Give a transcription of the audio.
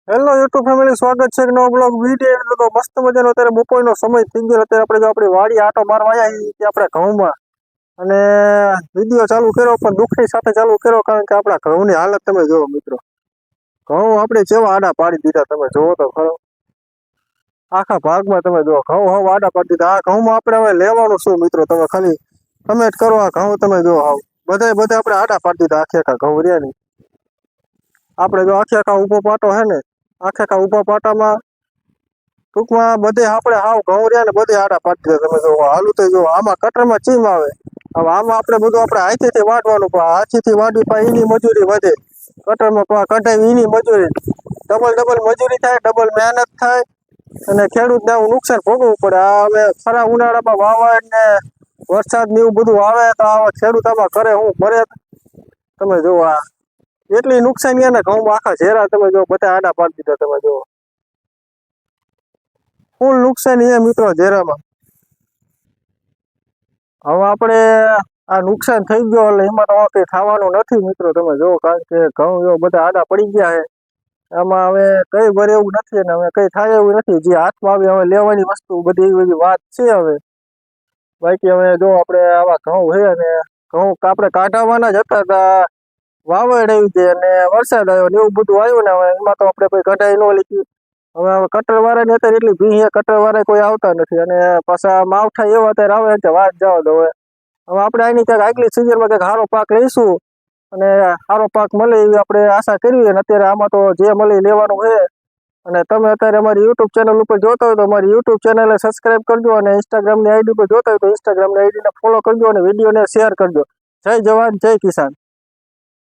Hello YouTube family, સ્વાગત છે એક નવો બ્લોગ વિડીયો. તો મસ્ત મજાનો અત્યારે બપોરનો સમય થઈ ગયો. અત્યારે આપણે જો આપણી વાડી આટો મારવા આવ્યા છીએ આપણે ઘઉંમાં, અને વિડીયો ચાલુ કર્યો પણ દુઃખની સાથે ચાલુ કર્યો, કારણ કે આપણા ઘઉંની હાલત તમે જોવો મિત્રો. ઘઉં આપણે જેવા આડા પાડી દીધા, તમે જોવો તો ખરો. આખા ભાગમાં તમે જો ઘઉં હવે આડા પાડી દીધા. આ ઘઉંમાં આપણે હવે લેવાનું શું મિત્રો? તમે ખાલી કમેન્ટ કરો. આ ઘઉં તમે જો હાવ બધા આપણે આડા પાડી દીધા. આખા ઘઉં રહ્યા નહીં. આપણે જો આખા ઊભો પાટો હે ને, આખા ઊભા પાટામાં ટૂંકમાં બધે આપણે હાવ ઘઉં રહ્યા ને બધે આડા પાડી દીધા. તમે જો હાલું તો જો આમાં કટરમાં ચીમ આવે. હવે આમાં આપણે બધું આપણે હાથેથી વાટવાનું, પણ હાથેથી વાડી પણ એની મજૂરી વધે. કટરમાં કઢાઈ એની મજૂરી, ડબલ મજૂરી થાય, ડબલ મહેનત થાય, અને ખેડૂતને આવું નુકસાન ભોગવવું પડે. આ હવે ખરા ઉનાળામાં વાવડ ને વરસાદ ને એવું બધું આવે તો આ ખેડૂત આમાં કરે હું મરે. તમે જો આ એટલી નુકસાની ને ઘઉંમાં આખા ઝેરા તમે જો બધા આડા પાડી દીધા. તમે જો ફૂલ નુકસાની છે મિત્રો ઝેરામાં. હવે આપણે આ નુકસાન થઈ ગયો એટલે એમાં તો કઈ થવાનું નથી મિત્રો. તમે જો કારણ કે ઘઉં જો બધા આડા પડી ગયા છે. આમાં હવે કઈ ભરે એવું નથી ને હવે કઈ થાય એવું નથી. જે હાથમાં આવી હવે લેવાની વસ્તુ બધી એવી બધી વાત છે. હવે બાકી હવે જો આપણે આવા ઘઉં છે અને ઘઉં આપણે કાઢવાના જ હતા, વાવડ આવી છે અને વરસાદ આવ્યો ને એવું બધું આવ્યું ને હવે એમાં તો આપણે કોઈ કઢાઈ ન લીધી. હવે કટર વાળા ની અત્યારે એટલી ભીહ, કટર વાળા કોઈ આવતા નથી, અને પાછા માવઠા એવા અત્યારે આવે કે વાત જવા દો. હવે આપણે આની ક્યાંક આગલી સિઝનમાં ક્યાંક સારો પાક લઈશું અને સારો પાક મળે એવી આપણે આશા કરવી. અને અત્યારે આમાં તો જે મળે લેવાનું છે. અને તમે અત્યારે અમારી યુટ્યુબ ચેનલ ઉપર જોતા હોય તો અમારી યુટ્યુબ ચેનલને સબસ્ક્રાઇબ કરજો, અને ઇન્સ્ટાગ્રામની આઈડી પર જોતા હોય તો ઇન્સ્ટાગ્રામની આઈડીને ફોલો કરજો, અને વિડીયોને શેર કરજો. જય જવાન જય કિસાન.